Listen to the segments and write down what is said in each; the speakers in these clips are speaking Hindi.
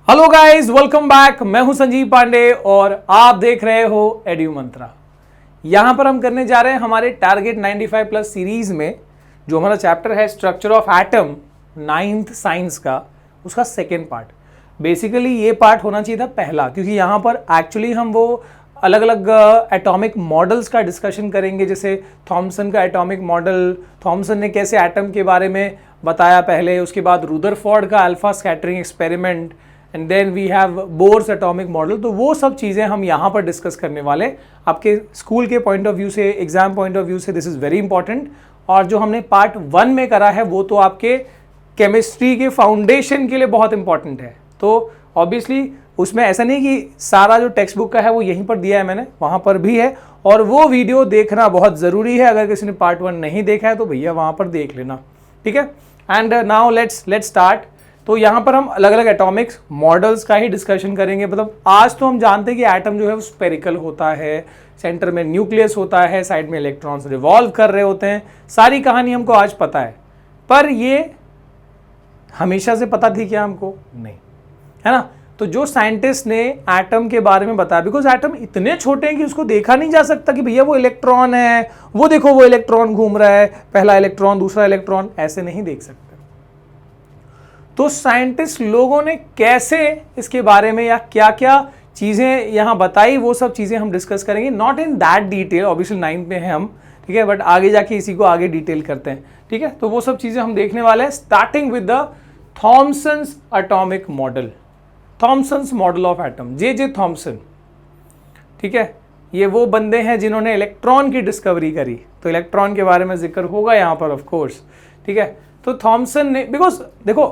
Hello guys, welcome back. मैं हूं संजीव पांडे और आप देख रहे हो एड्यू मंत्रा। यहां पर हम करने जा रहे हैं हमारे टारगेट 95 प्लस सीरीज में जो हमारा चैप्टर है structure of atom 9th science का, उसका सेकेंड पार्ट। बेसिकली ये पार्ट होना चाहिए था पहला, क्योंकि यहाँ पर एक्चुअली हम वो अलग अलग एटॉमिक मॉडल्स का डिस्कशन करेंगे, जैसे थॉमसन का एटॉमिक मॉडल, थॉमसन ने कैसे एटम के बारे में बताया पहले, उसके बाद रुदरफोर्ड का alpha scattering experiment, and then we have Bohr's atomic model. तो वो सब चीज़ें हम यहाँ पर डिस्कस करने वाले। आपके स्कूल के पॉइंट ऑफ व्यू से, एग्जाम पॉइंट ऑफ व्यू से दिस इज़ वेरी इंपॉर्टेंट। और जो हमने पार्ट 1 में करा है वो तो आपके केमिस्ट्री के फाउंडेशन के लिए बहुत इंपॉर्टेंट है। तो ऑब्वियसली उसमें ऐसा नहीं कि सारा जो टेक्स्ट बुक का है वो यहीं पर दिया है मैंने, वहाँ पर भी है, और वो वीडियो देखना बहुत ज़रूरी है। अगर किसी ने पार्ट 1 नहीं देखा है तो भैया वहाँ पर देख लेना, ठीक है। And now let's start. तो यहाँ पर हम अलग अलग एटॉमिक्स मॉडल्स का ही डिस्कशन करेंगे। मतलब आज तो हम जानते हैं कि एटम जो है वो स्पेरिकल होता है, सेंटर में न्यूक्लियस होता है, साइड में इलेक्ट्रॉन्स रिवॉल्व कर रहे होते हैं। सारी कहानी हमको आज पता है, पर ये हमेशा से पता थी क्या हमको? नहीं, है ना। तो जो साइंटिस्ट ने एटम के बारे में बताया, बिकॉज एटम इतने छोटे हैं कि उसको देखा नहीं जा सकता कि भैया वो इलेक्ट्रॉन है, वो देखो वो इलेक्ट्रॉन घूम रहा है, पहला इलेक्ट्रॉन दूसरा इलेक्ट्रॉन, ऐसे नहीं देख सकते। तो साइंटिस्ट लोगों ने कैसे इसके बारे में या क्या क्या चीज़ें यहाँ बताई, वो सब चीज़ें हम डिस्कस करेंगे। Not in that detail, obviously 9th में है हम, ठीक है, बट आगे जाके इसी को आगे डिटेल करते हैं, ठीक है। तो वो सब चीज़ें हम देखने वाले हैं, starting with the Thomson's atomic model, Thomson's model of atom, J Thomson, ठीक है। ये वो बंदे हैं जिन्होंने इलेक्ट्रॉन की डिस्कवरी करी, तो इलेक्ट्रॉन के बारे में जिक्र होगा यहाँ पर ऑफ कोर्स, ठीक है। तो थॉमसन ने, बिकॉज देखो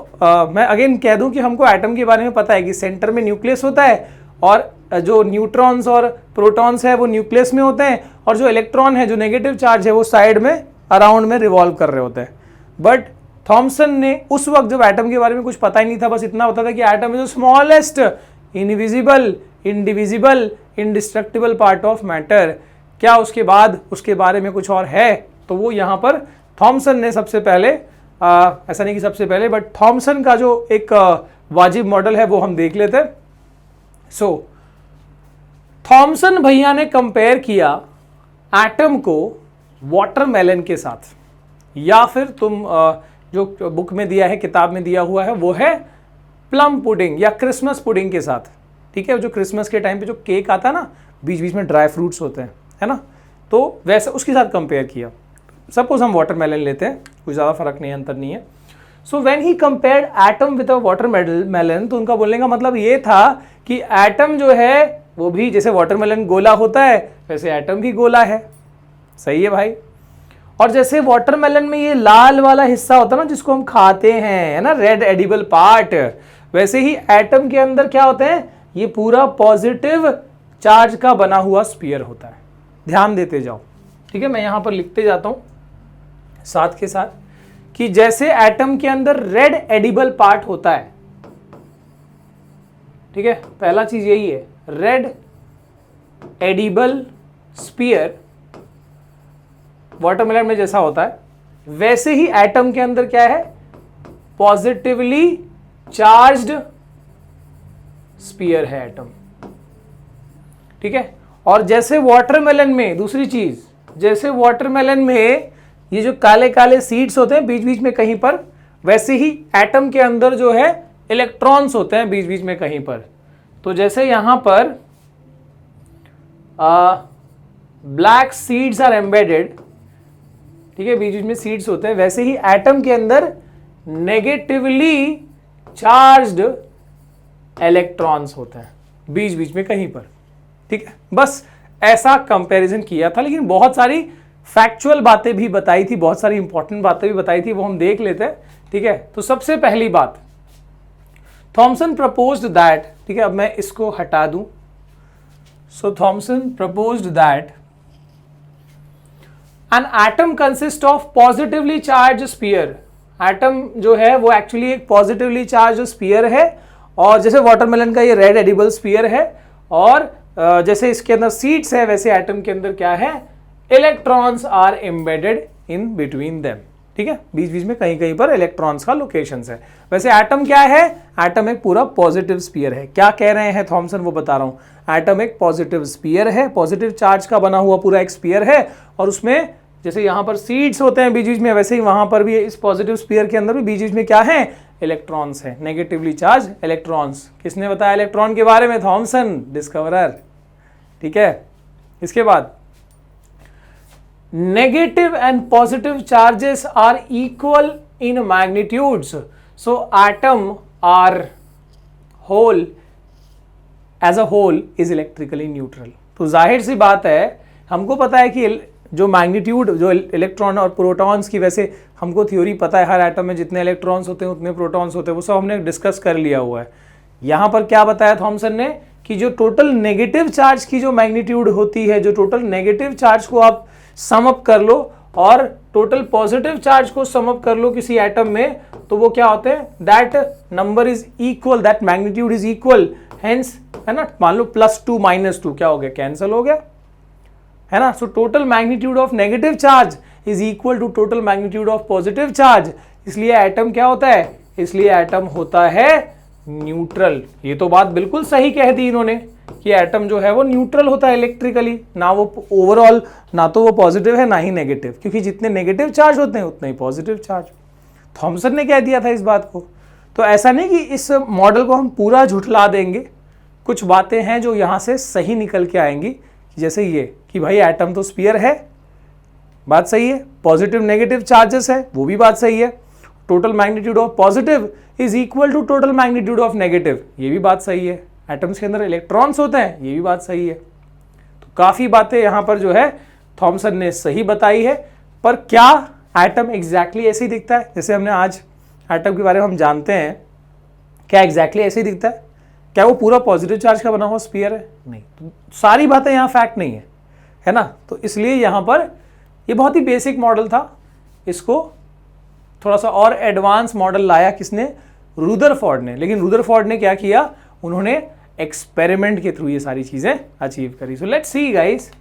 मैं अगेन कह दूं कि हमको एटम के बारे में पता है कि सेंटर में न्यूक्लियस होता है, और जो न्यूट्रॉन्स और प्रोटॉन्स है वो न्यूक्लियस में होते हैं, और जो इलेक्ट्रॉन है, जो नेगेटिव चार्ज है, वो साइड में अराउंड में रिवॉल्व कर रहे होते हैं। बट थॉमसन ने उस वक्त जब एटम के बारे में कुछ पता ही नहीं था, बस इतना पता था कि atom is the smallest invisible indivisible indestructible part of matter. क्या उसके बाद उसके बारे में कुछ और है? तो वो यहाँ पर थॉमसन ने सबसे पहले, ऐसा नहीं कि सबसे पहले, बट थॉमसन का जो एक वाजिब मॉडल है वो हम देख लेते हैं। सो थॉमसन भैया ने कंपेयर किया एटम को वाटरमेलन के साथ, या फिर तुम जो बुक में दिया है, किताब में दिया हुआ है, वो है प्लम पुडिंग या क्रिसमस पुडिंग के साथ, ठीक है। जो क्रिसमस के टाइम पे जो केक आता है ना, बीच बीच में ड्राई फ्रूट्स होते हैं, है ना, तो वैसे उसके साथ कंपेयर किया। सपोज हम वाटरमेलन लेते हैं, कुछ ज़्यादा फर्क नहीं, अंतर नहीं है। So when he compared atom with a watermelon, तो उनका बोलने का मतलब ये था कि एटम जो है वो भी जैसे वाटरमेलन गोला होता है वैसे एटम भी गोला है। सही है भाई। और जैसे वाटरमेलन में ये लाल वाला हिस्सा होता है ना जिसको हम खाते हैं, है ना, रेड एडिबल पार्ट, वैसे ही एटम के अंदर क्या होते हैं, ये पूरा पॉजिटिव चार्ज का बना हुआ स्फीयर होता है। ध्यान देते जाओ, ठीक है। मैं यहां पर लिखते जाता हूं साथ के साथ कि जैसे एटम के अंदर रेड एडिबल पार्ट होता है, ठीक है, पहला चीज यही है, रेड एडिबल स्फीयर वाटरमेलन में जैसा होता है, वैसे ही एटम के अंदर क्या है, पॉजिटिवली चार्ज्ड स्फीयर है एटम, ठीक है। और जैसे वाटरमेलन में, दूसरी चीज, जैसे वाटरमेलन में ये जो काले काले सीड्स होते हैं बीच बीच में कहीं पर, वैसे ही एटम के अंदर जो है इलेक्ट्रॉन्स होते हैं बीच बीच में कहीं पर। तो जैसे यहां पर ब्लैक सीड्स आर एम्बेडेड, ठीक है, बीच बीच में सीड्स होते हैं, वैसे ही एटम के अंदर नेगेटिवली चार्ज्ड इलेक्ट्रॉन्स होते हैं बीच बीच में कहीं पर, ठीक है। बस ऐसा कंपैरिजन किया था, लेकिन बहुत सारी फैक्चुअल बातें भी बताई थी, बहुत सारी इंपॉर्टेंट बातें भी बताई थी, वो हम देख लेते हैं, ठीक है। तो सबसे पहली बात, थॉमसन प्रपोज्ड दैट, ठीक है, अब मैं इसको हटा दूं। So Thomson proposed that an atom consist of positively charge sphere. Atom जो है वो एक्चुअली एक पॉजिटिवली चार्ज स्फीयर है, और जैसे वाटरमेलन का ये रेड एडिबल स्फीयर है, और जैसे इसके अंदर सीड्स है, वैसे एटम के अंदर क्या है, electrons are embedded in between them, ठीक है, बीच बीच में कहीं कहीं पर इलेक्ट्रॉन्स का लोकेशंस है। वैसे एटम क्या है, एटम एक पूरा पॉजिटिव स्फीयर है। क्या कह रहे हैं थॉमसन, वो बता रहा हूं। एटम एक पॉजिटिव स्फीयर है, पॉजिटिव चार्ज का बना हुआ पूरा एक स्फीयर है, और उसमें जैसे यहां पर सीड्स होते हैं बीच बीच में, वैसे ही वहां पर भी इस पॉजिटिव स्फीयर के अंदर भी बीच बीच में क्या है, इलेक्ट्रॉन्स है, नेगेटिवली चार्ज इलेक्ट्रॉन्स। किसने बताया इलेक्ट्रॉन के बारे में, थॉमसन, डिस्कवरर। ठीक है, इसके बाद negative and positive charges are equal in magnitudes, so atom are whole as a whole is electrically neutral। तो जाहिर सी बात है, हमको पता है कि जो मैग्नीट्यूड, जो इलेक्ट्रॉन और प्रोटॉन्स की, वैसे हमको थ्योरी पता है हर एटम में जितने इलेक्ट्रॉन्स होते हैं उतने प्रोटॉन्स होते हैं, वो सब हमने डिस्कस कर लिया हुआ है। यहां पर क्या बताया थॉमसन ने कि जो टोटल नेगेटिव चार्ज की जो मैग्नीट्यूड होती है, जो टोटल नेगेटिव चार्ज को आप सम अप कर लो और टोटल पॉजिटिव चार्ज को सम अप कर लो किसी एटम में, तो वो क्या होते हैं, that number is equal, that magnitude is equal, hence, है ना, मान लो +2 -2 क्या हो गया, कैंसिल हो गया, है ना। So total magnitude of negative charge is equal to total magnitude of positive charge. इसलिए एटम क्या होता है, इसलिए एटम होता है न्यूट्रल। ये तो बात बिल्कुल सही कह दी इन्होंने कि एटम जो है वो न्यूट्रल होता है इलेक्ट्रिकली, ना वो ओवरऑल, ना तो वो पॉजिटिव है ना ही नेगेटिव, क्योंकि जितने नेगेटिव चार्ज होते हैं उतने ही पॉजिटिव चार्ज। थॉमसन ने कह दिया था इस बात को। तो ऐसा नहीं कि इस मॉडल को हम पूरा झुठला देंगे, कुछ बातें हैं जो यहाँ से सही निकल के आएंगी, जैसे ये कि भाई एटम तो स्फीयर है, बात सही है, पॉजिटिव नेगेटिव चार्जेस है, वो भी बात सही है, total magnitude of positive is equal to total magnitude of negative, ये भी बात सही है, एटम्स के अंदर इलेक्ट्रॉन्स होते हैं, ये भी बात सही है। तो काफी बातें यहां पर जो है थॉमसन ने सही बताई है। पर क्या एटम एग्जैक्टली ऐसे ही दिखता है जैसे हमने आज एटम के बारे में हम जानते हैं, क्या एग्जैक्टली ऐसे ही दिखता है, क्या वो पूरा पॉजिटिव चार्ज का बना हुआ स्फीयर है, नहीं। तो सारी बातें यहाँ फैक्ट नहीं है ना। तो इसलिए यहाँ पर ये बहुत ही बेसिक मॉडल था, इसको थोड़ा सा और एडवांस मॉडल लाया किसने, रुदरफोर्ड ने। लेकिन रुदरफोर्ड ने क्या किया, उन्होंने एक्सपेरिमेंट के थ्रू ये सारी चीजें अचीव करी। So let's see guys,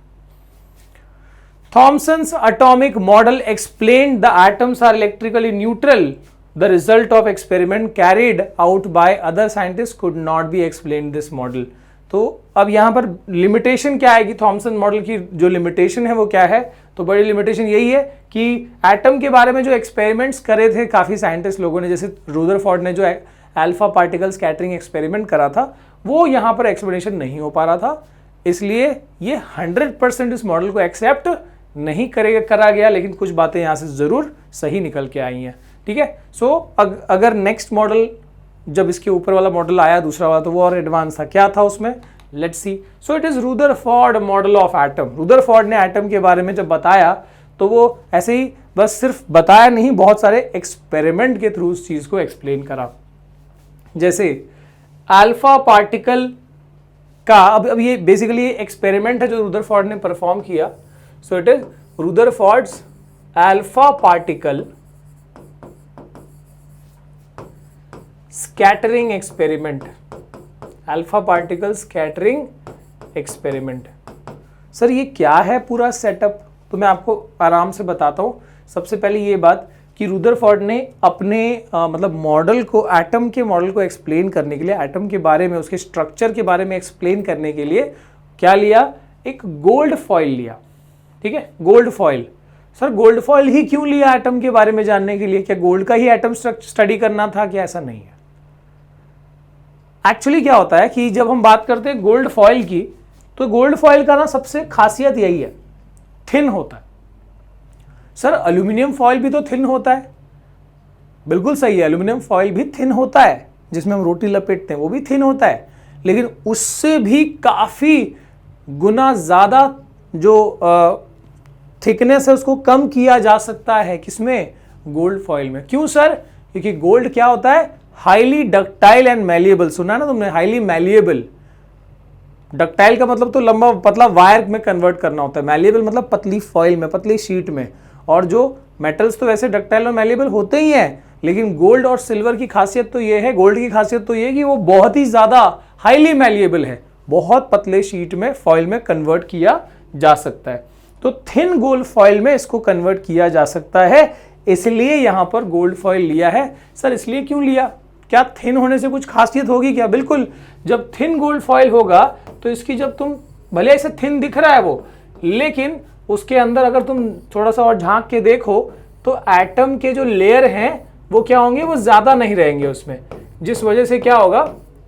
Thomson's atomic model explained the atoms are electrically neutral, the result of experiment carried out by other scientist could not be explain this model. तो अब यहां पर लिमिटेशन क्या आएगी, थॉमसन मॉडल की जो लिमिटेशन है वो क्या है, तो बड़ी लिमिटेशन यही है कि एटम के बारे में जो एक्सपेरिमेंट्स करे थे काफी साइंटिस्ट लोगों ने, जैसे रुदरफोर्ड ने जो अल्फा पार्टिकल स्कैटरिंग एक्सपेरिमेंट करा था, वो यहां पर एक्सप्लेनेशन नहीं हो पा रहा था, इसलिए ये 100% इस मॉडल को एक्सेप्ट नहीं करा गया। लेकिन कुछ बातें यहां से जरूर सही निकल के आई हैं, ठीक है। सो अगर नेक्स्ट मॉडल, जब इसके ऊपर वाला मॉडल आया दूसरा वाला, तो वो और एडवांस था, क्या था उसमें, let's see. So it is Rutherford model of atom. Rutherford ने एटम के बारे में जब बताया तो वो ऐसे ही बस सिर्फ बताया नहीं, बहुत सारे एक्सपेरिमेंट के थ्रू उस चीज को एक्सप्लेन करा। जैसे अल्फा पार्टिकल का, अब ये बेसिकली एक्सपेरिमेंट है जो रुदरफोर्ड ने परफॉर्म किया। So it is Rutherford's alpha particle scattering experiment, alpha particle scattering experiment. Sir ये क्या है पूरा सेटअप, तो मैं आपको आराम से बताता हूं। सबसे पहले ये बात कि रुदरफोर्ड ने अपने मतलब मॉडल को, एटम के मॉडल को एक्सप्लेन करने के लिए, एटम के बारे में, उसके स्ट्रक्चर के बारे में एक्सप्लेन करने के लिए क्या लिया, एक गोल्ड फॉइल लिया, ठीक है, gold foil. Sir gold foil ही क्यों लिया एटम के बारे में जानने के लिए, क्या गोल्ड का ही एटम स्टडी करना था, क्या ऐसा नहीं है। एक्चुअली क्या होता है कि जब हम बात करते हैं गोल्ड फॉइल की, तो गोल्ड फॉइल का ना सबसे खासियत यही है, थिन होता है। सर एल्यूमिनियम फॉइल भी तो थिन होता है, बिल्कुल सही है, एल्यूमिनियम फॉइल भी थिन होता है, जिसमें हम रोटी लपेटते हैं वो भी थिन होता है, लेकिन उससे भी काफी गुना ज्यादा जो थिकनेस है उसको कम किया जा सकता है, किसमें, गोल्ड फॉइल में। क्यों सर, क्योंकि गोल्ड क्या होता है, हाईली डक्टाइल एंड मैलिएबल। सुना ना तुमने, हाईली मैलिएबल। डक्टाइल का मतलब तो लंबा पतला वायर में कन्वर्ट करना होता है, मैलिएबल मतलब पतली फॉइल में, पतली शीट में। और जो मेटल्स तो वैसे डक्टाइल और मैलिएबल होते ही हैं, लेकिन गोल्ड और सिल्वर की खासियत तो ये है, गोल्ड की खासियत तो ये है कि वो बहुत ही ज्यादा हाईली मैलिएबल है, बहुत पतले शीट में, फॉइल में कन्वर्ट किया जा सकता है। तो थिन गोल्ड फॉइल में इसको कन्वर्ट किया जा सकता है इसलिए यहां पर गोल्ड फॉइल लिया है। सर इसलिए क्यों लिया, क्या थिन होने से कुछ खासियत होगी क्या? बिल्कुल, जब थिन गोल्ड फॉइल होगा तो इसकी जब तुम भले ऐसे थिन दिख रहा है वो, लेकिन उसके अंदर अगर तुम थोड़ा सा और झांक के देखो तो एटम के जो लेयर हैं वो क्या होंगे, वो ज्यादा नहीं रहेंगे उसमें, जिस वजह से क्या होगा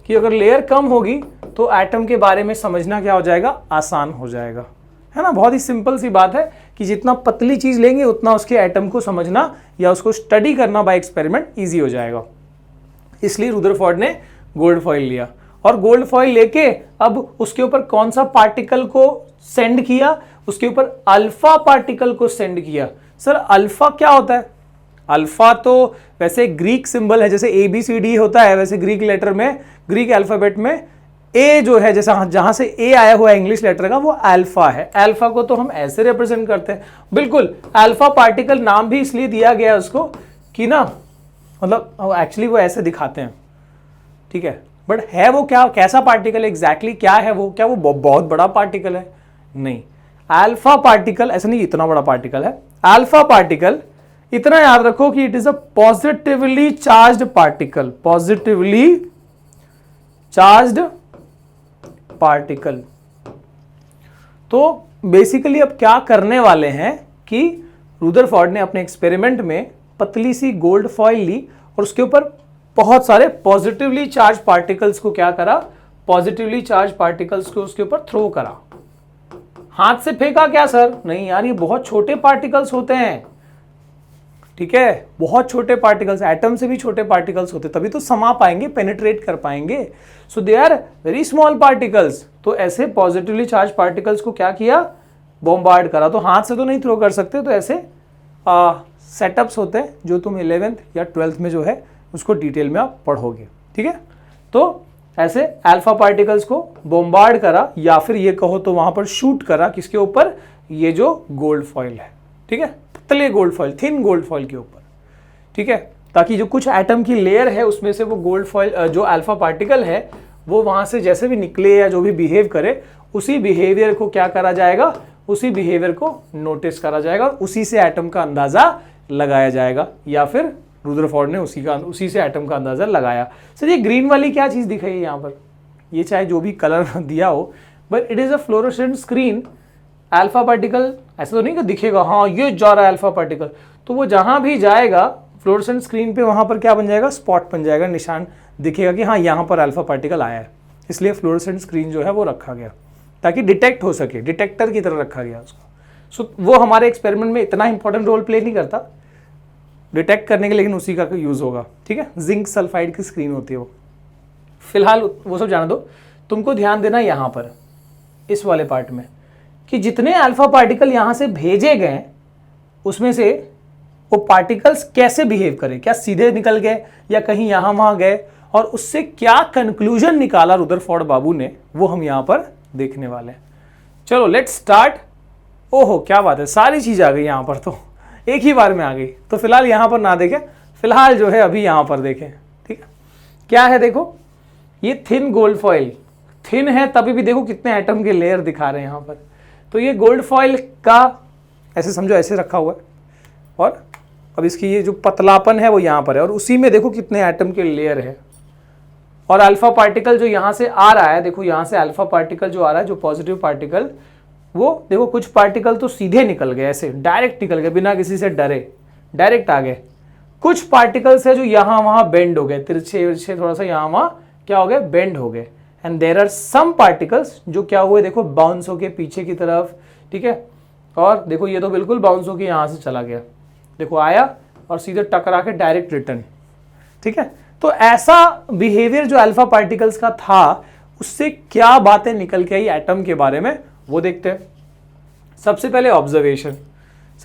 कि अगर लेयर कम होगी तो एटम के बारे में समझना क्या हो जाएगा, आसान हो जाएगा, है ना। बहुत ही सिंपल सी बात है कि जितना पतली चीज लेंगे उतना उसके एटम को समझना या उसको स्टडी करना बाय एक्सपेरिमेंट ईजी हो जाएगा। इसलिए रुदरफोर्ड ने गोल्ड फॉइल लिया, और गोल्ड फॉइल लेके अब उसके ऊपर कौन सा पार्टिकल को सेंड किया, उसके ऊपर अल्फा पार्टिकल को सेंड किया। सर अल्फा क्या होता है? अल्फा तो वैसे ग्रीक सिंबल है, जैसे ABCD होता है वैसे ग्रीक लेटर में, ग्रीक अल्फाबेट में ए जो है, जैसा जहां से ए आया हुआ है इंग्लिश लेटर का, वो अल्फा है। अल्फा को तो हम ऐसे रिप्रेजेंट करते हैं। बिल्कुल, अल्फा पार्टिकल नाम भी इसलिए दिया गया उसको कि ना, मतलब एक्चुअली वो ऐसे दिखाते हैं, ठीक है, बट है वो क्या, कैसा पार्टिकल एग्जैक्टली क्या है वो, क्या वो बहुत बड़ा पार्टिकल है? नहीं, अल्फा पार्टिकल ऐसा नहीं इतना बड़ा पार्टिकल है। अल्फा पार्टिकल इतना याद रखो कि it is a positively charged particle, positively charged particle. तो बेसिकली अब क्या करने वाले हैं कि रुदरफोर्ड ने अपने एक्सपेरिमेंट में पतली सी गोल्ड फॉइल ली और उसके ऊपर बहुत सारे पॉजिटिवली चार्ज पार्टिकल्स को क्या करा, पॉजिटिवली चार्ज पार्टिकल्स को उसके ऊपर थ्रो करा। हाथ से फेंका क्या सर? नहीं यार, ये बहुत छोटे पार्टिकल्स होते हैं, ठीक है, बहुत छोटे पार्टिकल्स, एटम से भी छोटे पार्टिकल्स होते, तभी तो समा पाएंगे, पेनिट्रेट कर पाएंगे। So they are very small particles. तो ऐसे पॉजिटिवली चार्ज पार्टिकल्स को क्या किया, बॉम्बार्ड करा। तो हाथ से तो नहीं थ्रो कर सकते, तो ऐसे सेटअप्स होते हैं जो तुम 11th या 12th में जो है उसको डिटेल में आप पढ़ोगे, ठीक है। तो ऐसे अल्फा पार्टिकल्स को बॉम्बार्ड करा, या फिर ये कहो तो वहां पर शूट करा, किसके ऊपर, ये जो गोल्ड फॉइल है, ठीक है, पतले gold foil, thin gold foil के ऊपर, ठीक है, ताकि जो कुछ एटम की लेयर है उसमें से वो गोल्ड फॉइल जो अल्फा पार्टिकल है वो वहां से जैसे भी निकले या जो भी बिहेव करे, उसी बिहेवियर को क्या करा जाएगा, उसी बिहेवियर को नोटिस करा जाएगा और उसी से एटम का अंदाजा लगाया जाएगा, या फिर रुदरफोर्ड ने उसी से एटम का अंदाजा लगाया। सर ये ग्रीन वाली क्या चीज दिखाई है यहाँ पर, ये चाहे जो भी कलर दिया हो, but it is a fluorescent screen. Alpha particle ऐसा तो नहीं कि दिखेगा हाँ ये जा रहा है अल्फा पार्टिकल, तो वो जहां भी जाएगा फ्लोरोसेंट स्क्रीन पे वहां पर क्या बन जाएगा, स्पॉट बन जाएगा, निशान दिखेगा कि हाँ यहाँ पर अल्फा पार्टिकल आया है। इसलिए फ्लोरोसेंट स्क्रीन जो है वो रखा गया ताकि डिटेक्ट हो सके, डिटेक्टर की तरह रखा गया उसको। सो वो हमारे एक्सपेरिमेंट में इतना इंपॉर्टेंट रोल प्ले नहीं करता डिटेक्ट करने के, लेकिन उसी का यूज होगा, ठीक है। जिंक सल्फाइड की स्क्रीन होती है वो। फिलहाल वो सब जान दो, तुमको ध्यान देना यहाँ पर इस वाले पार्ट में कि जितने अल्फा पार्टिकल यहाँ से भेजे गए उसमें से वो पार्टिकल्स कैसे बिहेव करे, क्या सीधे निकल गए या कहीं यहाँ वहाँ गए, और उससे क्या कंक्लूजन निकाला रुदरफोर्ड बाबू ने, वो हम यहाँ पर देखने वाले हैं। चलो लेट्स स्टार्ट। ओहो क्या बात है, सारी चीज आ गई यहाँ पर, तो एक ही बार में आ गई। तो फिलहाल यहाँ पर ना देखें, फिलहाल जो है अभी यहाँ पर देखें, ठीक है। क्या है देखो, ये थिन गोल्ड फॉइल, थिन है तभी भी देखो कितने एटम के लेयर दिखा रहे हैं यहाँ पर। तो ये गोल्ड फॉइल का ऐसे समझो ऐसे रखा हुआ है, और अब इसकी ये जो पतलापन है वो यहाँ पर है, और उसी में देखो कितने एटम के लेयर है। और अल्फा पार्टिकल जो यहाँ से आ रहा है, देखो यहाँ से अल्फा पार्टिकल जो आ रहा है, जो पॉजिटिव पार्टिकल, वो देखो कुछ पार्टिकल तो सीधे निकल गए, ऐसे डायरेक्ट निकल गए बिना किसी से डरे, डायरेक्ट आ गए। कुछ पार्टिकल्स है जो यहाँ वहाँ बेंड हो गए, तिरछे विरछे थोड़ा सा यहाँ वहाँ क्या हो गए, बेंड हो गए। And there are some particles जो क्या हुए, देखो बाउंस होके पीछे की तरफ, ठीक है। और देखो ये तो बिल्कुल बाउंस होके यहाँ से चला गया, देखो आया और सीधे टकरा के डायरेक्ट रिटर्न, ठीक है। तो ऐसा बिहेवियर जो अल्फा पार्टिकल्स का था, उससे क्या बातें निकल के आई एटम के बारे में, वो देखते हैं। सबसे पहले ऑब्जर्वेशन।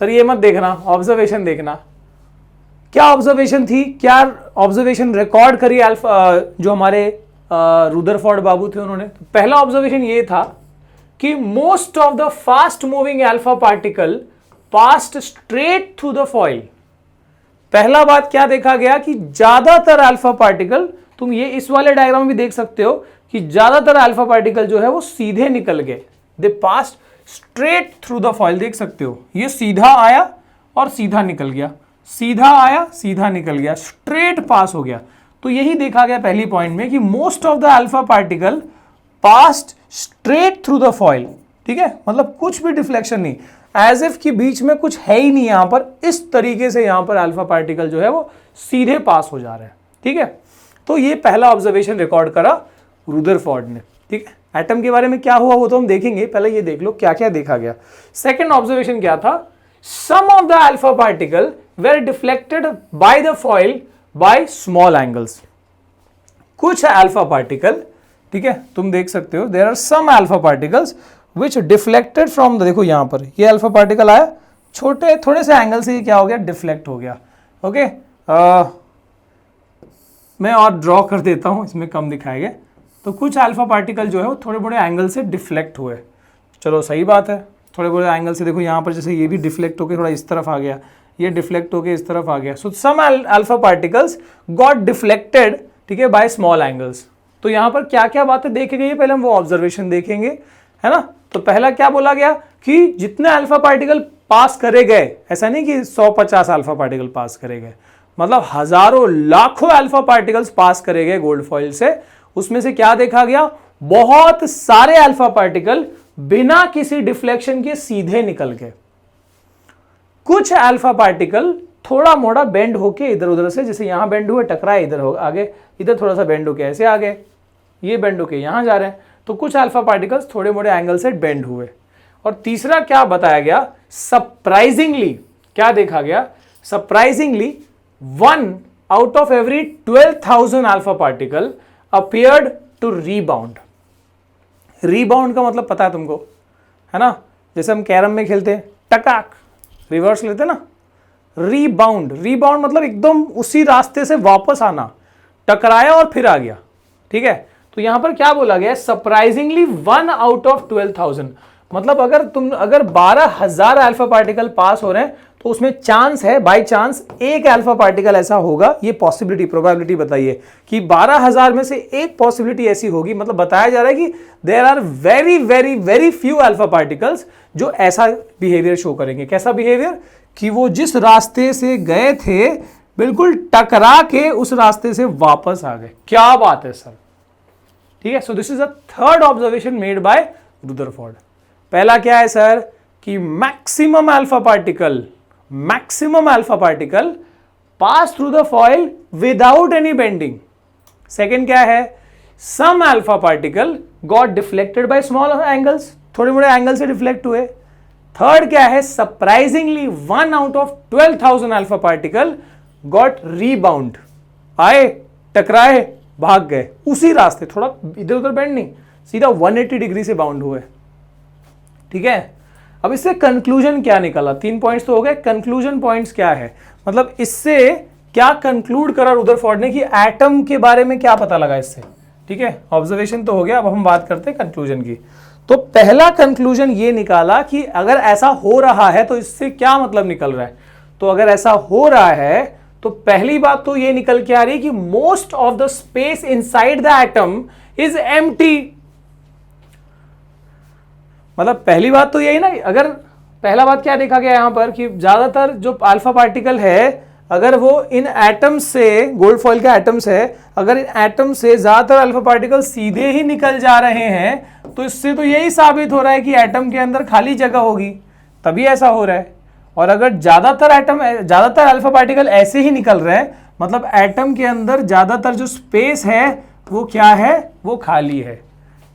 सर ये मत देखना, ऑब्जर्वेशन देखना। क्या ऑब्जर्वेशन थी, क्या ऑब्जर्वेशन रिकॉर्ड करी अल्फा जो हमारे रुदरफोर्ड बाबू थे उन्होंने। तो पहला ऑब्जर्वेशन ये था कि most of the fast moving alpha particle passed straight through the foil. पहला बात क्या देखा गया कि ज्यादातर अल्फा पार्टिकल, तुम ये इस वाले डायग्राम में भी देख सकते हो कि ज्यादातर अल्फा पार्टिकल जो है वो सीधे निकल गए, they passed straight through the foil. देख सकते हो ये सीधा आया और सीधा निकल गया, सीधा आया, सीधा निकल गया, स्ट्रेट पास हो गया। तो यही देखा गया पहली पॉइंट में कि most of the alpha particle passed straight through the foil. ठीक है, मतलब कुछ भी डिफ्लेक्शन नहीं, एज इफ कि बीच में कुछ है ही नहीं यहां पर। इस तरीके से यहां पर अल्फा पार्टिकल जो है वो सीधे पास हो जा रहे हैं। ठीक है, तो ये पहला ऑब्जर्वेशन रिकॉर्ड करा रुदरफोर्ड ने। ठीक है, एटम के बारे में क्या हुआ वो तो हम देखेंगे, पहले ये देख लो क्या क्या देखा गया। सेकेंड ऑब्जर्वेशन क्या था, some of the alpha particle were deflected by the foil by small angles. कुछ अल्फा पार्टिकल, ठीक है, तुम देख सकते हो, there are some alpha particles which deflected from the, देखो यहां पर ये अल्फा पार्टिकल आया, छोटे थोड़े से एंगल से ये क्या हो गया, डिफ्लेक्ट हो गया। ओके, मैं और ड्रॉ कर देता हूं, इसमें कम दिखाएगा। तो कुछ अल्फा पार्टिकल जो है वो थोड़े बड़े एंगल से डिफ्लेक्ट हुए। चलो सही बात है, थोड़े बड़े एंगल से, देखो यहाँ पर जैसे ये भी डिफ्लेक्ट होकर थोड़ा इस तरफ आ गया, ये डिफ्लेक्ट होकर इस तरफ आ गया। सो सम अल्फा पार्टिकल्स गॉट डिफ्लेक्टेड, ठीक है, बाय स्मॉल एंगल्स। तो यहाँ पर क्या क्या बातें देखी गई है, पहले हम वो ऑब्जर्वेशन देखेंगे, है ना। तो पहला क्या बोला गया कि जितने अल्फा पार्टिकल पास करे गए, ऐसा नहीं कि 150 अल्फा पार्टिकल पास करे गए, मतलब हजारों लाखों अल्फा पार्टिकल्स पास करे गए गोल्ड फॉइल से। उसमें से क्या देखा गया, बहुत सारे अल्फा पार्टिकल बिना किसी डिफ्लेक्शन के सीधे निकल गए। कुछ अल्फा पार्टिकल थोड़ा मोड़ा बेंड होके इधर उधर से, जैसे यहां बेंड हुए, टकराए, इधर हो आगे, इधर थोड़ा सा बेंड होके ऐसे आ गए, ये बेंड होके यहां जा रहे हैं। तो कुछ अल्फा पार्टिकल्स थोड़े मोड़े एंगल से बेंड हुए। और तीसरा क्या बताया गया, सरप्राइजिंगली क्या देखा गया, surprisingly 1 out of every 12,000 alpha particle appeared to rebound. Rebound का मतलब पता है तुमको, है ना, जैसे हम कैरम में खेलते हैं, टकाक रिवर्स लेते ना, रीबाउंड, रीबाउंड मतलब एकदम उसी रास्ते से वापस आना, टकराया और फिर आ गया। ठीक है, तो यहां पर क्या बोला गया, सरप्राइजिंगली 1 आउट ऑफ 12,000, मतलब अगर 12,000 अल्फा पार्टिकल पास हो रहे हैं तो उसमें चांस है, बाय चांस एक अल्फा पार्टिकल ऐसा होगा, ये पॉसिबिलिटी, प्रोबेबिलिटी बताइए कि 12,000 में से एक पॉसिबिलिटी ऐसी होगी। मतलब बताया जा रहा है कि there are very very very few alpha particles जो ऐसा बिहेवियर शो करेंगे। कैसा बिहेवियर, कि वो जिस रास्ते से गए थे बिल्कुल टकरा के उस रास्ते से वापस आ गए। क्या बात है सर, ठीक है। So this is the third observation made by Rutherford. पहला क्या है सर, कि maximum alpha particle pass through the foil without any bending. Second क्या है, some alpha particle got deflected by small angles, थोड़े मोड़े एंगल से डिफ्लेक्ट हुए। थर्ड क्या है, surprisingly 1 out of 12,000 alpha particle got rebound, आए, टकराए, भाग गए उसी रास्ते, थोड़ा इधर उधर बेंड नहीं, सीधा 180 डिग्री से बाउंड हुए। ठीक है, अब इससे कंक्लूजन क्या निकला, 3 पॉइंट्स तो हो गए, कंक्लूजन पॉइंट्स क्या है, मतलब इससे क्या कंक्लूड करा रुदरफोर्ड ने कि एटम के बारे में क्या पता लगा इससे। ठीक है, ऑब्जर्वेशन तो हो गया, अब हम बात करते हैं कंक्लूजन की। तो पहला कंक्लूजन ये निकाला कि अगर ऐसा हो रहा है तो इससे क्या मतलब निकल रहा है। तो अगर ऐसा हो रहा है तो पहली बात तो ये निकल के आ रही है कि most of the space inside the atom is empty. मतलब पहली बात तो यही ना, अगर पहला बात क्या देखा गया यहां पर कि ज्यादातर जो अल्फा पार्टिकल है, अगर वो इन एटम्स से, गोल्ड फॉइल के एटम्स है, अगर इन एटम से ज्यादातर अल्फा पार्टिकल सीधे ही निकल जा रहे हैं तो इससे तो यही साबित हो रहा है कि एटम के अंदर खाली जगह होगी, तभी ऐसा हो रहा है। और अगर ज्यादातर अल्फा पार्टिकल ऐसे ही निकल रहे हैं, मतलब एटम के अंदर ज्यादातर जो स्पेस है वो क्या है, वो खाली है।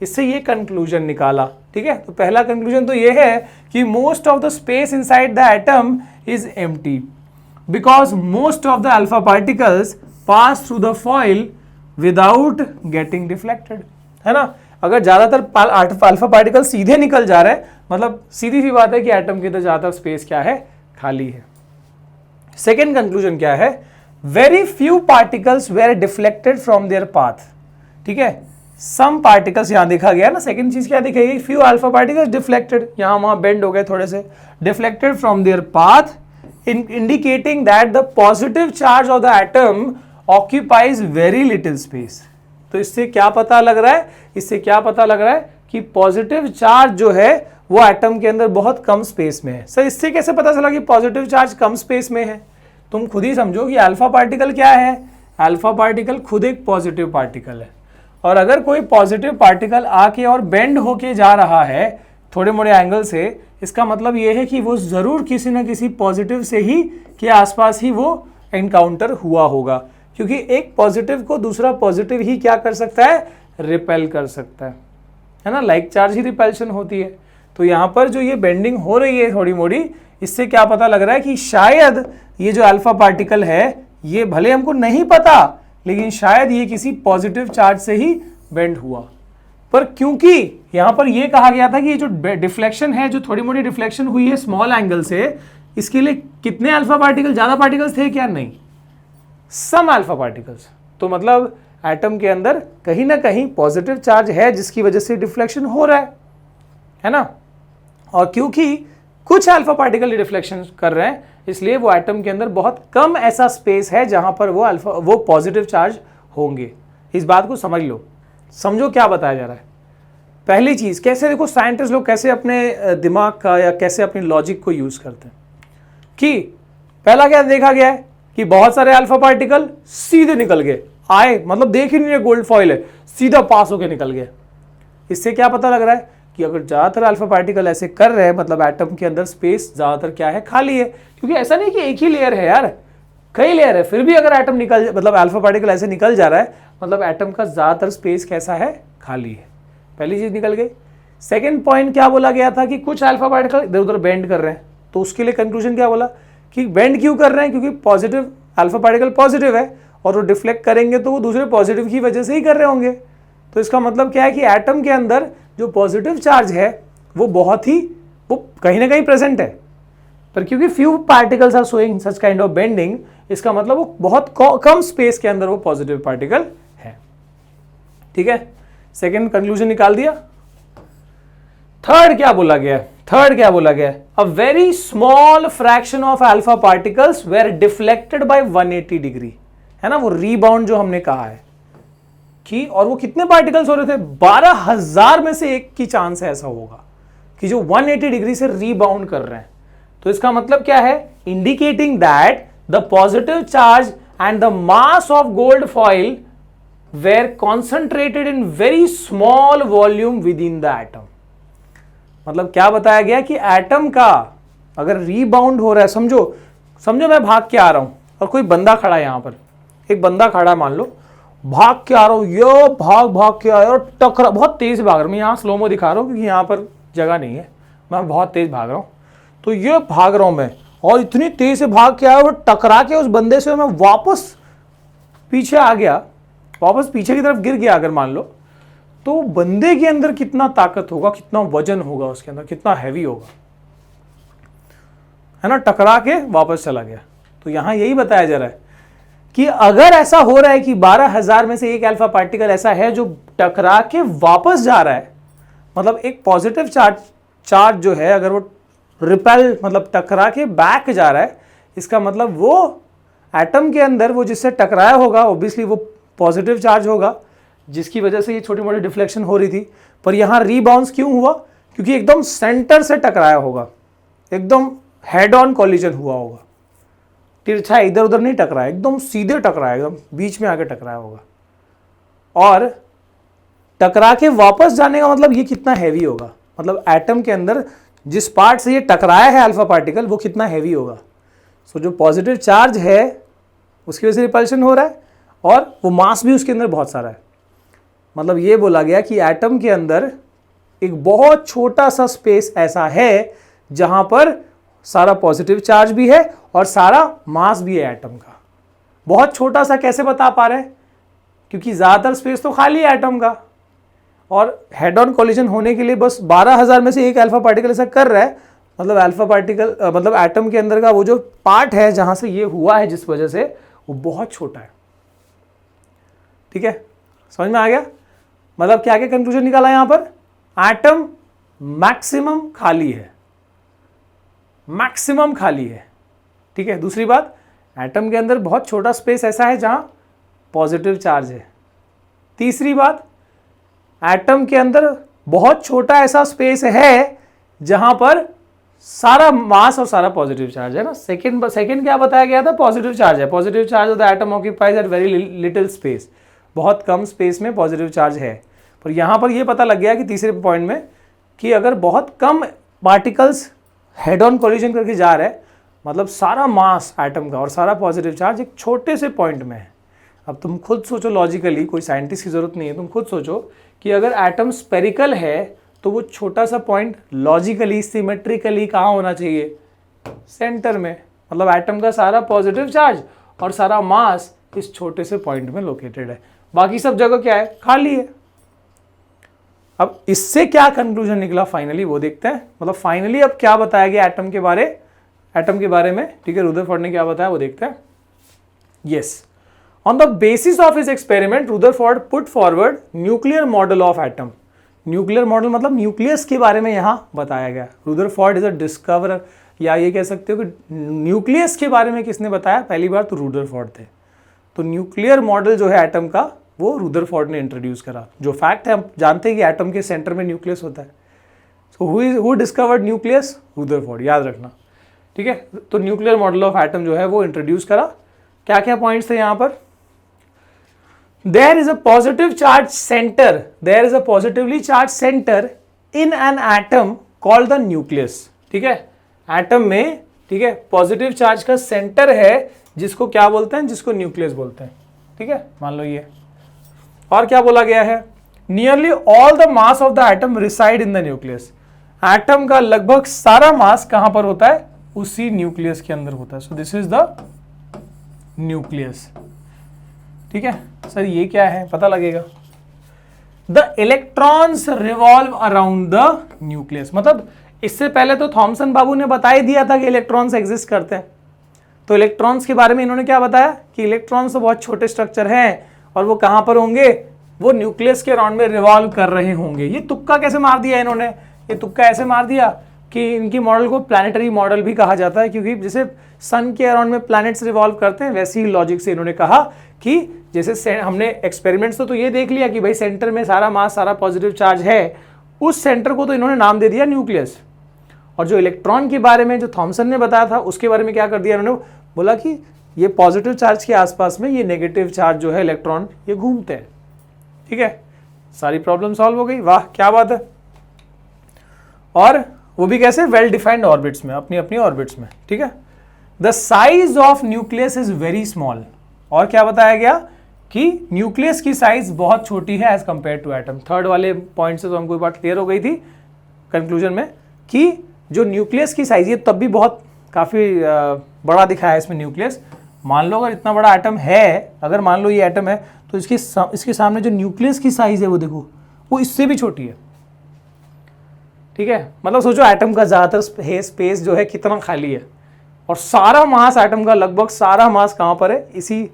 इससे ये कंक्लूजन निकाला। ठीक है, तो पहला कंक्लूजन तो ये है कि most of the space inside the atom is empty because most of the alpha particles pass through the foil without getting deflected, है ना। अगर ज्यादातर अल्फा पार्टिकल सीधे निकल जा रहे हैं, मतलब सीधी सी बात है कि एटम के अंदर ज्यादातर स्पेस क्या है, खाली है। सेकेंड कंक्लूजन क्या है, very few particles were deflected from their path. ठीक है, सम पार्टिकल्स यहां देखा गया ना, सेकंड चीज क्या दिखेगी, फ्यू अल्फा पार्टिकल्स डिफ्लेक्टेड, यहां वहां बेंड हो गए थोड़े से, deflected from their path, indicating that the positive charge of the atom occupies very little space. तो इससे क्या पता लग रहा है, इससे क्या पता लग रहा है कि पॉजिटिव चार्ज जो है वो एटम के अंदर बहुत कम स्पेस में है। सर इससे कैसे पता चला कि पॉजिटिव चार्ज कम स्पेस में है, तुम खुद ही समझो कि अल्फा पार्टिकल क्या है। अल्फा पार्टिकल खुद एक पॉजिटिव पार्टिकल है, और अगर कोई पॉजिटिव पार्टिकल आके और बेंड होके जा रहा है थोड़े मोड़े एंगल से, इसका मतलब ये है कि वो ज़रूर किसी न किसी पॉजिटिव से ही के आसपास ही वो एनकाउंटर हुआ होगा, क्योंकि एक पॉजिटिव को दूसरा पॉजिटिव ही क्या कर सकता है, रिपेल कर सकता है ना। लाइक चार्ज ही रिपल्शन होती है। तो यहाँ पर जो ये बेंडिंग हो रही है थोड़ी मोड़ी, इससे क्या पता लग रहा है कि शायद ये जो अल्फा पार्टिकल है, ये भले हमको नहीं पता, लेकिन शायद ये किसी पॉजिटिव चार्ज से ही बेंड हुआ। पर क्योंकि यहाँ पर ये कहा गया था कि ये जो डिफ्लेक्शन है, जो थोड़ी मोटी डिफ्लेक्शन हुई है स्मॉल एंगल से, इसके लिए कितने अल्फा पार्टिकल, ज़्यादा पार्टिकल्स थे क्या? नहीं, सम अल्फा पार्टिकल्स। तो मतलब एटम के अंदर कहीं ना कहीं पॉजिटिव चार्ज है जिसकी वजह से डिफ्लेक्शन हो रहा है ना। और क्योंकि कुछ अल्फा पार्टिकल डिफ्लेक्शन कर रहे हैं, इसलिए वो एटम के अंदर बहुत कम ऐसा स्पेस है जहां पर वो पॉजिटिव चार्ज होंगे। इस बात को समझ लो, समझो क्या बताया जा रहा है। पहली चीज, कैसे देखो साइंटिस्ट लोग कैसे अपने दिमाग का या कैसे अपनी लॉजिक को यूज करते हैं, कि पहला क्या देखा गया है कि बहुत सारे अल्फा पार्टिकल सीधे निकल गए, आए मतलब देख ही नहीं रहे गोल्ड फॉइल है, सीधा पास होके निकल गया। इससे क्या पता लग रहा है कि अगर ज़्यादातर अल्फा पार्टिकल ऐसे कर रहे हैं, मतलब एटम के अंदर स्पेस ज़्यादातर क्या है, खाली है। क्योंकि ऐसा नहीं कि एक ही लेयर है यार, कई लेयर है, फिर भी अगर एटम मतलब अल्फा पार्टिकल ऐसे निकल जा रहा है, मतलब एटम का ज़्यादातर स्पेस कैसा है, खाली है। पहली चीज़ निकल गई। सेकेंड पॉइंट क्या बोला गया था कि कुछ अल्फा पार्टिकल इधर उधर बेंड कर रहे हैं, तो उसके लिए कंक्लूजन क्या बोला कि बेंड क्यों कर रहे हैं, क्योंकि पॉजिटिव अल्फा पार्टिकल पॉजिटिव है और वो डिफ्लेक्ट करेंगे तो वो दूसरे पॉजिटिव की वजह से ही कर रहे होंगे। तो इसका मतलब क्या है कि एटम के अंदर जो पॉजिटिव चार्ज है वो वो कहीं ना कहीं प्रेजेंट है, पर क्योंकि few particles are showing such kind of bending, इसका मतलब वो बहुत कम स्पेस के अंदर वो पॉजिटिव पार्टिकल है। ठीक है, सेकेंड कंक्लूजन निकाल दिया। थर्ड क्या बोला गया है, a very small fraction of alpha particles were deflected by 180 degree, है ना, वो रीबाउंड जो हमने कहा है कि, और वो कितने पार्टिकल्स हो रहे थे, 12,000 में से एक की चांस है ऐसा होगा कि जो 180 डिग्री से रीबाउंड कर रहे हैं। तो इसका मतलब क्या है, indicating that the positive charge and the mass of gold foil were concentrated in very small volume within the atom. मतलब क्या बताया गया कि एटम का अगर रीबाउंड हो रहा है, समझो मैं भाग के आ रहा हूं और कोई बंदा खड़ा है, यहां पर एक बंदा खड़ा मान लो, भाग के आ रहा हूं, ये भाग के आया और टकरा, बहुत तेज भाग रहा हूं, मैं यहाँ स्लोमो दिखा रहा हूं क्योंकि यहाँ पर जगह नहीं है, मैं बहुत तेज भाग रहा हूं। तो ये भाग रहा हूं मैं, और इतनी तेज से भाग के आया और टकरा के उस बंदे से मैं वापस पीछे आ गया, वापस पीछे की तरफ गिर गया अगर मान लो, तो बंदे के अंदर कितना ताकत होगा, कितना वजन होगा उसके अंदर, कितना हैवी होगा, है ना, टकरा के वापस चला गया। तो यहां यही बताया जा रहा है कि अगर ऐसा हो रहा है कि 12,000 में से एक अल्फा पार्टिकल ऐसा है जो टकरा के वापस जा रहा है, मतलब एक पॉजिटिव चार्ज जो है अगर वो रिपेल मतलब टकरा के बैक जा रहा है, इसका मतलब वो एटम के अंदर वो जिससे टकराया होगा ऑब्वियसली वो पॉजिटिव चार्ज होगा, जिसकी वजह से ये छोटी मोटी डिफ्लेक्शन हो रही थी। पर यहां रीबाउंस क्यों हुआ, क्योंकि एकदम सेंटर से टकराया होगा, एकदम हेड ऑन कॉलिजन हुआ होगा, तिरछा इधर उधर नहीं टकराया, एकदम सीधे टकराया, एकदम बीच में आके टकराया होगा। और टकरा के वापस जाने का मतलब ये कितना हैवी होगा, मतलब एटम के अंदर जिस पार्ट से ये टकराया है अल्फा पार्टिकल वो कितना हैवी होगा। सो जो पॉजिटिव चार्ज है उसकी वजह से रिपल्शन हो रहा है और वो मास भी उसके अंदर बहुत सारा है। मतलब ये बोला गया कि एटम के अंदर एक बहुत छोटा सा स्पेस ऐसा है जहां पर सारा पॉजिटिव चार्ज भी है और सारा मास भी है एटम का। बहुत छोटा सा कैसे बता पा रहे हैं, क्योंकि ज़्यादातर स्पेस तो खाली है एटम का, और हेड ऑन कॉलिजन होने के लिए बस 12,000 में से एक अल्फा पार्टिकल ऐसा कर रहा है, मतलब अल्फा पार्टिकल मतलब एटम के अंदर का वो जो पार्ट है जहां से ये हुआ है जिस वजह से, वो बहुत छोटा है। ठीक है, समझ में आ गया। मतलब क्या क्या कंक्लूजन निकाला यहां पर, एटम मैक्सिमम खाली है, मैक्सिमम खाली है। ठीक है, दूसरी बात, एटम के अंदर बहुत छोटा स्पेस ऐसा है जहां पॉजिटिव चार्ज है। तीसरी बात, एटम के अंदर बहुत छोटा ऐसा स्पेस है जहां पर सारा मास और सारा पॉजिटिव चार्ज है ना। सेकंड क्या बताया गया था, पॉजिटिव चार्ज है। Positive charge of the atom occupies at very little space, बहुत कम स्पेस में पॉजिटिव चार्ज है। पर यहाँ पर ये पता लग गया कि तीसरे पॉइंट में कि अगर बहुत कम पार्टिकल्स हेड ऑन कोलिजन करके जा रहे हैं, मतलब सारा मास एटम का और सारा पॉजिटिव चार्ज एक छोटे से पॉइंट में है। अब तुम खुद सोचो लॉजिकली, कोई साइंटिस्ट की जरूरत नहीं है, तुम खुद सोचो कि अगर एटम स्पेरिकल है तो वो छोटा सा पॉइंट लॉजिकली सिमेट्रिकली कहाँ होना चाहिए, सेंटर में। मतलब एटम का सारा पॉजिटिव चार्ज और सारा मास इस छोटे से पॉइंट में लोकेटेड है, बाकी सब जगह क्या है, खाली है। अब इससे क्या कंक्लूजन निकला फाइनली वो देखते हैं। मतलब फाइनली अब क्या बताया गया एटम के बारे में, ठीक है, रुदरफोर्ड ने क्या बताया वो देखते हैं। Yes, on the basis of his experiment Rutherford put forward nuclear model of atom. Nuclear model मतलब न्यूक्लियस के बारे में यहां बताया गया। रुदरफोर्ड इज अ डिस्कवरर, या ये कह सकते हो कि न्यूक्लियस के बारे में किसने बताया पहली बार, तो रुदरफोर्ड थे। तो न्यूक्लियर मॉडल जो है एटम का वो रुदरफोर्ड ने इंट्रोड्यूस करा। जो फैक्ट है हम जानते हैं कि एटम के सेंटर में न्यूक्लियस होता है। So who discovered nucleus, Rutherford, याद रखना, ठीक है। तो न्यूक्लियर मॉडल ऑफ एटम जो है वो इंट्रोड्यूस करा। क्या क्या पॉइंट्स थे यहाँ पर, there is a positive charge center in an atom called the nucleus, ठीक है। एटम में, ठीक है, पॉजिटिव चार्ज का सेंटर है जिसको क्या बोलते हैं, जिसको न्यूक्लियस बोलते हैं, ठीक है, मान लो ये। और क्या बोला गया है, nearly all the mass of the atom reside in the nucleus. Atom का लगभग सारा मास कहां पर होता है, उसी न्यूक्लियस के अंदर होता है। So this is the nucleus, ठीक है। सर ये क्या है, पता लगेगा। The electrons revolve around the nucleus, मतलब इससे पहले तो थॉमसन बाबू ने बता ही दिया था कि इलेक्ट्रॉन्स एग्जिस्ट करते हैं। तो इलेक्ट्रॉन्स के बारे में इन्होंने क्या बताया कि इलेक्ट्रॉन्स तो बहुत छोटे स्ट्रक्चर हैं और वो कहां पर होंगे, वो न्यूक्लियस के अराउंड में रिवॉल्व कर रहे होंगे। ये तुक्का कैसे मार दिया इन्होंने, ये तुक्का ऐसे मार दिया कि इनकी मॉडल को प्लैनेटरी मॉडल भी कहा जाता है, क्योंकि जैसे सन के अराउंड में प्लैनेट्स रिवॉल्व करते हैं, वैसे ही लॉजिक से इन्होंने कहा कि जैसे हमने एक्सपेरिमेंट्स तो ये देख लिया कि भाई सेंटर में सारा मास सारा पॉजिटिव चार्ज है, उस सेंटर को तो इन्होंने नाम दे दिया न्यूक्लियस। और जो इलेक्ट्रॉन के बारे में जो थॉमसन ने बताया था उसके बारे में क्या कर दिया इन्होंने, बोला कि ये पॉजिटिव चार्ज के आसपास में ये नेगेटिव चार्ज जो है इलेक्ट्रॉन ये घूमते हैं, ठीक है। सारी प्रॉब्लम सॉल्व हो गई, वाह क्या बात है। और वो भी कैसे, वेल डिफाइंड ऑर्बिट्स में, अपनी अपनी ऑर्बिट्स में, ठीक है। The size of nucleus is very small. और क्या बताया गया कि न्यूक्लियस की साइज बहुत छोटी है as compare to atom. Third वाले पॉइंट से तो हमको बात क्लियर हो गई थी कंक्लूजन में कि जो न्यूक्लियस की साइज है तब भी बहुत काफ़ी बड़ा दिखाया है इसमें न्यूक्लियस। मान लो अगर इतना बड़ा एटम है, अगर मान लो ये एटम है, तो इसके सामने जो न्यूक्लियस की साइज है वो देखो, वो इससे भी छोटी है, ठीक है। मतलब सोचो एटम का ज़्यादातर स्पेस जो है कितना खाली है, और सारा मास एटम का लगभग सारा मास कहाँ पर है, इसी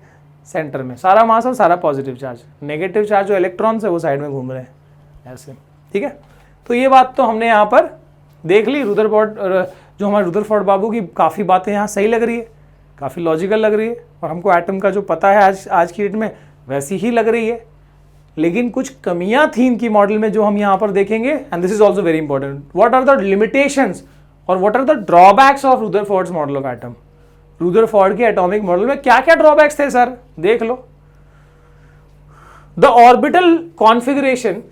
सेंटर में, सारा मास और सारा पॉजिटिव चार्ज। नेगेटिव चार्ज जो इलेक्ट्रॉन्स है वो साइड में घूम रहे हैं ऐसे, ठीक है। तो ये बात तो हमने यहाँ पर देख ली। रुदरफोर्ड, जो हमारे रुदरफोर्ड बाबू की काफ़ी बातें यहाँ सही लग रही है, काफ़ी लॉजिकल लग रही है, और हमको एटम का जो पता है आज की डेट में वैसी ही लग रही है। लेकिन कुछ कमियां थी इनकी मॉडल में जो हम यहाँ पर देखेंगे, and this is also very important. What are the limitations और what are the drawbacks of Rutherford's model of atom. Rutherford के एटॉमिक मॉडल में क्या क्या ड्रॉबैक्स थे सर, देख लो। The orbital configuration,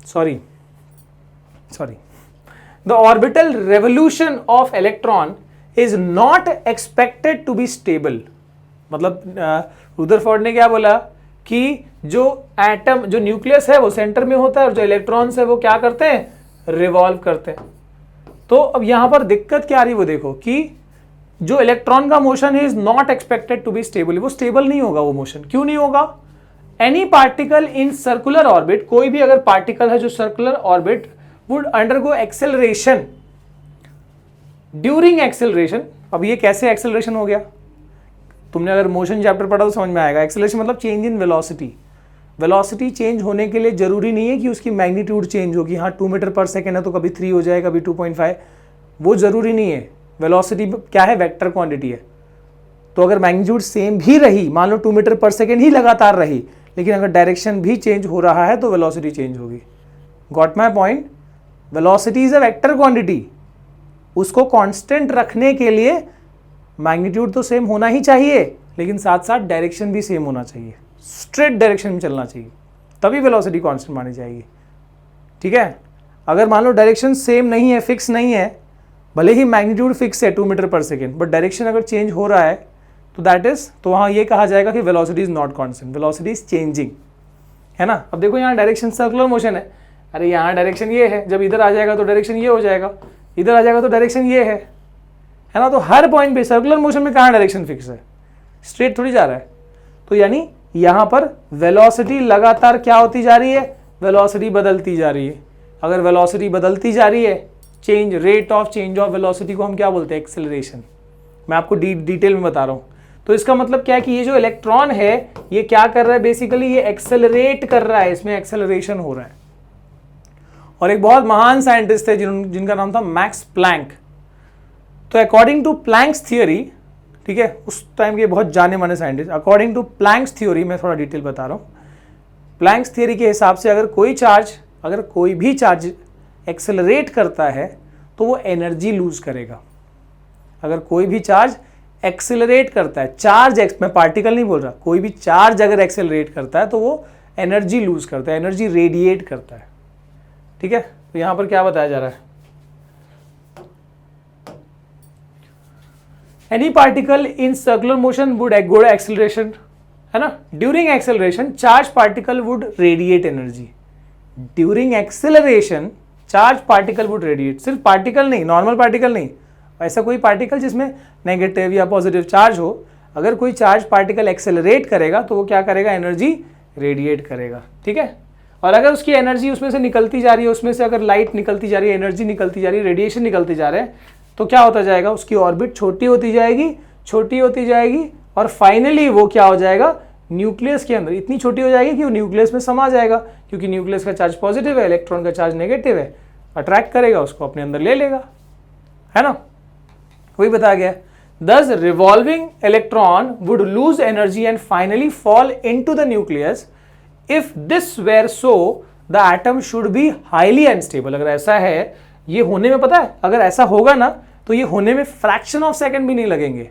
sorry the orbital revolution of electron is not expected to be stable। मतलब रुदरफोर्ड ने क्या बोला कि जो एटम, जो न्यूक्लियस है वो सेंटर में होता है और जो इलेक्ट्रॉन्स है वो क्या करते हैं, रिवॉल्व करते हैं। तो अब यहां पर दिक्कत क्या आ रही है वो देखो कि जो इलेक्ट्रॉन का मोशन है is not expected to be stable. वो स्टेबल नहीं होगा, वो मोशन क्यों नहीं होगा। Any particle in circular orbit, कोई भी अगर पार्टिकल है जो circular orbit would undergo acceleration during acceleration। अब ये कैसे acceleration हो गया, तुमने अगर मोशन चैप्टर पढ़ा तो समझ में आएगा। acceleration मतलब change in velocity. Velocity change होने के लिए जरूरी नहीं है कि उसकी मैग्नीट्यूड चेंज होगी। हाँ 2 मीटर पर सेकेंड है तो कभी 3 हो जाए, कभी 2.5, वो जरूरी नहीं है। वेलोसिटी क्या है, वेक्टर क्वांटिटी है। तो अगर मैग्नीट्यूड सेम भी रही, मान लो 2 मीटर पर सेकेंड ही लगातार रही, लेकिन अगर डायरेक्शन भी चेंज हो रहा है तो वेलोसिटी चेंज होगी। Got my point. Velocity is a vector quantity, उसको कांस्टेंट रखने के लिए मैग्नीट्यूड तो सेम होना ही चाहिए, लेकिन साथ साथ डायरेक्शन भी सेम होना चाहिए, स्ट्रेट डायरेक्शन में चलना चाहिए, तभी वेलोसिटी कांस्टेंट मानी जाएगी। ठीक है, अगर मान लो डायरेक्शन सेम नहीं है, फिक्स नहीं है, भले ही मैग्नीट्यूड फिक्स है 2 मीटर पर सेकेंड, बट डायरेक्शन अगर चेंज हो रहा है तो दैट इज, तो वहाँ ये कहा जाएगा कि velocity is not constant, velocity is changing, है ना। अब देखो यहाँ डायरेक्शन सर्कुलर मोशन है, अरे यहाँ डायरेक्शन ये है, जब इधर आ जाएगा तो डायरेक्शन ये हो जाएगा, इधर आ जाएगा तो डायरेक्शन ये है ना। तो हर पॉइंट पे सर्कुलर मोशन में कहाँ डायरेक्शन फिक्स है, स्ट्रेट थोड़ी जा रहा है। तो यानी यहाँ पर वेलोसिटी लगातार क्या होती जा रही है, वेलोसिटी बदलती जा रही है। अगर वेलोसिटी बदलती जा रही है, change, rate of change of velocity को हम क्या बोलते हैं, एक्सेलरेशन। मैं आपको डिटेल में बता रहा हूँ। तो इसका मतलब क्या है कि ये जो इलेक्ट्रॉन है ये क्या कर रहा है, बेसिकली ये एक्सेलरेट कर रहा है, इसमें एक्सेलरेशन हो रहा है। और एक बहुत महान साइंटिस्ट थे जिनका नाम था मैक्स प्लैंक। तो अकॉर्डिंग टू प्लैंक्स थियोरी, ठीक है, उस टाइम के बहुत जाने माने scientist, according to Planck's theory, मैं थोड़ा डिटेल बता रहा हूँ। प्लैंक्स थ्योरी के हिसाब से अगर कोई भी चार्ज एक्सेलरेट करता है तो वो एनर्जी लूज करेगा। अगर कोई भी चार्ज एक्सेलरेट करता है, मैं पार्टिकल नहीं बोल रहा, कोई भी चार्ज अगर एक्सेलरेट करता है तो वो एनर्जी लूज करता है, एनर्जी रेडिएट करता है। ठीक है, तो यहां पर क्या बताया जा रहा है, any particle in circular motion would go acceleration, है ना। During acceleration charge particle would radiate energy. During acceleration charge particle would radiate, सिर्फ पार्टिकल नहीं, नॉर्मल पार्टिकल नहीं, ऐसा कोई पार्टिकल जिसमें नेगेटिव या पॉजिटिव चार्ज हो, अगर कोई चार्ज पार्टिकल एक्सेलरेट करेगा तो वो क्या करेगा, एनर्जी रेडिएट करेगा। ठीक है, और अगर उसकी एनर्जी उसमें से निकलती जा रही है, उसमें से अगर लाइट निकलती जा रही है, एनर्जी निकलती जा रही है, रेडिएशन निकलते जा रहे हैं, तो क्या होता जाएगा, उसकी ऑर्बिट छोटी होती जाएगी और फाइनली वो क्या हो जाएगा, न्यूक्लियस के अंदर इतनी छोटी हो जाएगी कि वो न्यूक्लियस में समा जाएगा, क्योंकि न्यूक्लियस का चार्ज पॉजिटिव है, इलेक्ट्रॉन का चार्ज नेगेटिव है, अट्रैक्ट करेगा, उसको अपने अंदर ले लेगा, है ना। वही बताया गया। Thus revolving electron would lose energy and finally fall into the nucleus. If this were so, the atom should be highly unstable. अगर ऐसा है, ये होने में, पता है अगर ऐसा होगा ना तो ये होने में फ्रैक्शन ऑफ सेकंड भी नहीं लगेंगे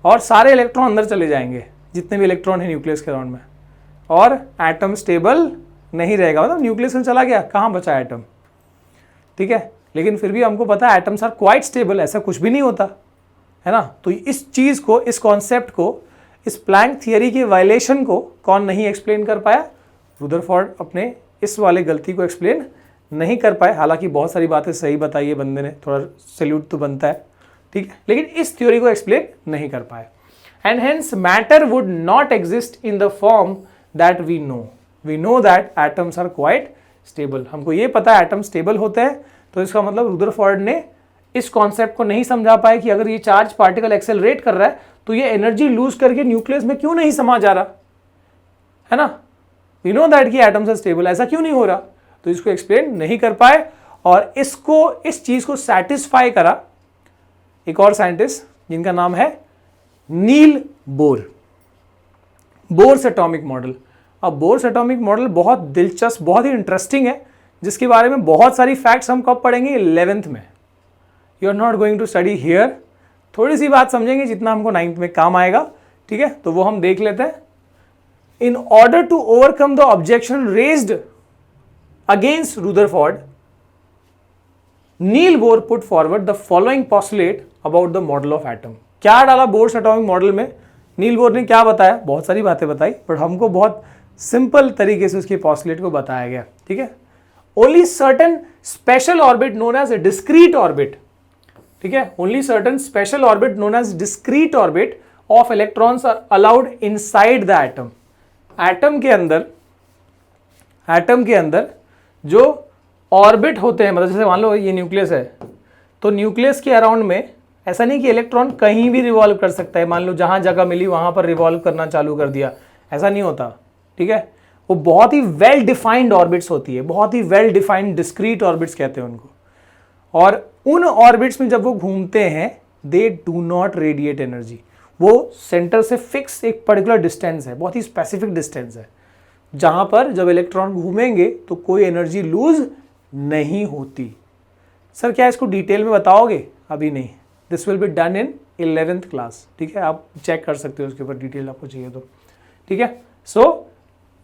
और सारे इलेक्ट्रॉन अंदर चले जाएंगे, जितने भी इलेक्ट्रॉन है न्यूक्लियस के अराउंड में, और एटम स्टेबल नहीं रहेगा। मतलब न्यूक्लियस में चला गया, कहाँ बचा एटम। ठीक है, लेकिन फिर भी हमको पता है एटम्स आर क्वाइट स्टेबल, ऐसा कुछ भी नहीं होता, है ना। तो इस चीज़ को, इस कॉन्सेप्ट को, इस प्लैंक थियरी की वायलेशन को कौन नहीं एक्सप्लेन कर पाया, रुदरफोर्ड अपने इस वाले गलती को एक्सप्लेन नहीं कर पाए। हालांकि बहुत सारी बातें सही बताई है बंदे ने, थोड़ा सैल्यूट तो बनता है, ठीक है, लेकिन इस थ्योरी को एक्सप्लेन नहीं कर पाए। And hence matter would not exist in the form that we know that atoms are quite stable. हमको ये पता है एटम स्टेबल होते हैं, तो इसका मतलब रुदरफोर्ड ने इस कॉन्सेप्ट को नहीं समझा पाए कि अगर ये चार्ज पार्टिकल एक्सेलरेट कर रहा है तो ये एनर्जी लूज करके न्यूक्लियस में क्यों नहीं समा जा रहा, है ना। वी नो दैट कि एटम्स आर स्टेबल, ऐसा क्यों नहीं हो रहा, तो इसको एक्सप्लेन नहीं कर पाए। और इस चीज को सेटिस्फाई करा एक और साइंटिस्ट जिनका नाम है Niels Bohr. Bourse atomic model. अब बोर्स एटॉमिक मॉडल बहुत दिलचस्प, बहुत ही इंटरेस्टिंग है, जिसके बारे में बहुत सारी फैक्ट्स हम कब पढ़ेंगे, 11th में। You are not going to study here, थोड़ी सी बात समझेंगे जितना हमको 9th में काम आएगा, ठीक है, तो वो हम देख लेते हैं। In order to overcome the objection raised against Rutherford, Niels Bohr put forward the following postulate about the model of atom. क्या डाला बोर्स एटॉमिक मॉडल में, नील बोर ने क्या बताया, बहुत सारी बातें बताई, बट हमको बहुत सिंपल तरीके से उसकी पोस्टुलेट को बताया गया, ठीक है। Only certain special orbit known as discrete orbit, ठीक है, only certain special orbit known as discrete orbit of electrons are allowed inside the atom. Atom के अंदर जो ऑर्बिट होते हैं, मतलब जैसे मान लो ये न्यूक्लियस है, तो न्यूक्लियस के अराउंड में ऐसा नहीं कि इलेक्ट्रॉन कहीं भी रिवॉल्व कर सकता है, मान लो जहां जगह मिली वहां पर रिवॉल्व करना चालू कर दिया, ऐसा नहीं होता, ठीक है। वो बहुत ही वेल डिफाइंड ऑर्बिट्स होती है, बहुत ही वेल डिफाइंड डिस्क्रीट ऑर्बिट्स कहते हैं उनको। और उन ऑर्बिट्स में जब वो घूमते हैं, दे डू नॉट रेडिएट एनर्जी। वो सेंटर से फिक्स एक पर्टिकुलर डिस्टेंस है, बहुत ही स्पेसिफिक डिस्टेंस है, जहां पर जब इलेक्ट्रॉन घूमेंगे तो कोई एनर्जी लूज नहीं होती। सर क्या इसको डिटेल में बताओगे? अभी नहीं, this will be done in 11th class, ठीक है, आप चेक कर सकते हो उसके ऊपर डिटेल आपको चाहिए तो, ठीक है। सो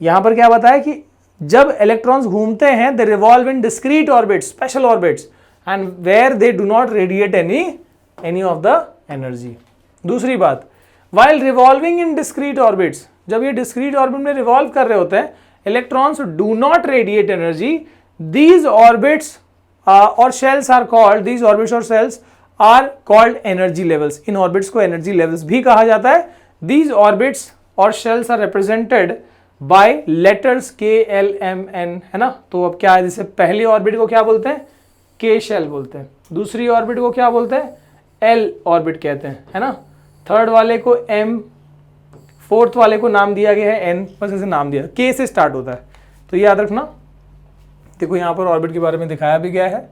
यहाँ पर क्या बताया कि जब इलेक्ट्रॉन्स घूमते हैं they revolve in discrete orbits, special orbits, and where they do not radiate any of the energy. दूसरी बात, while revolving in discrete orbits, जब ये डिस्क्रीट ऑर्बिट में रिवॉल्व कर रहे होते हैं, electrons do not radiate energy, these orbits और shells are called, these orbits और shells are called energy levels. इन ऑर्बिट्स को एनर्जी लेवल्स भी कहा जाता है। दीज ऑर्बिट्स और shells are represented by letters K L M N, है ना। तो अब क्या है, जैसे पहली ऑर्बिट को क्या बोलते हैं? के शेल बोलते हैं। दूसरी ऑर्बिट को क्या बोलते हैं? एल ऑर्बिट कहते हैं, है ना। थर्ड वाले को एम, फोर्थ वाले को नाम दिया गया है एन, बस ऐसे नाम दिया, के से स्टार्ट होता है, तो ये याद रखना। देखो यहाँ पर ऑर्बिट के बारे में दिखाया भी गया है।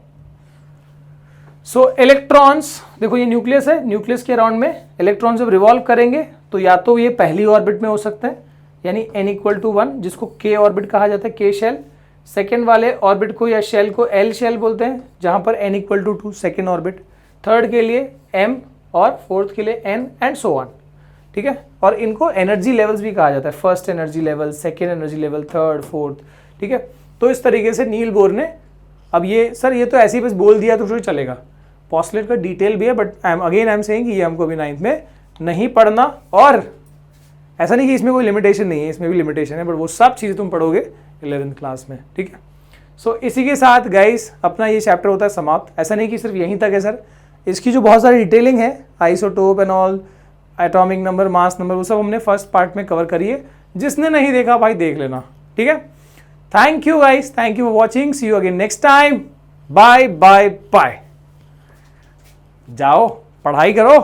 सो इलेक्ट्रॉन्स, देखो ये न्यूक्लियस है, न्यूक्लियस के अराउंड में इलेक्ट्रॉन जब रिवॉल्व करेंगे तो या तो ये पहली ऑर्बिट में हो सकते हैं, यानी n=1, जिसको k ऑर्बिट कहा जाता है, k शेल। सेकेंड वाले ऑर्बिट को या शेल को l शेल बोलते हैं, जहां पर n=2 सेकेंड ऑर्बिट। थर्ड के लिए m और फोर्थ के लिए n एंड सो ऑन, ठीक है। और इनको एनर्जी लेवल्स भी कहा जाता है, first energy level, second energy level, third, fourth, ठीक है। तो इस तरीके से नील बोर ने, अब ये सर ये तो ऐसे ही बस बोल दिया तो चलेगा, पॉस्टलेट का डिटेल भी है, बट आई एम सेइंग ये हमको अभी 9th में नहीं पढ़ना। और ऐसा नहीं कि इसमें कोई लिमिटेशन नहीं है, इसमें भी लिमिटेशन है, बट वो सब चीज़ें तुम पढ़ोगे 11th क्लास में, ठीक है। सो इसी के साथ गाइस अपना ये चैप्टर होता है समाप्त। ऐसा नहीं कि सिर्फ यहीं तक है सर, इसकी जो बहुत सारी डिटेलिंग है, isotope and all, atomic number, mass number, वो सब हमने फर्स्ट पार्ट में कवर करी है। जिसने नहीं देखा भाई देख लेना, ठीक है। Thank you guys, thank you for watching, see you again next time, bye bye bye. जाओ पढ़ाई करो।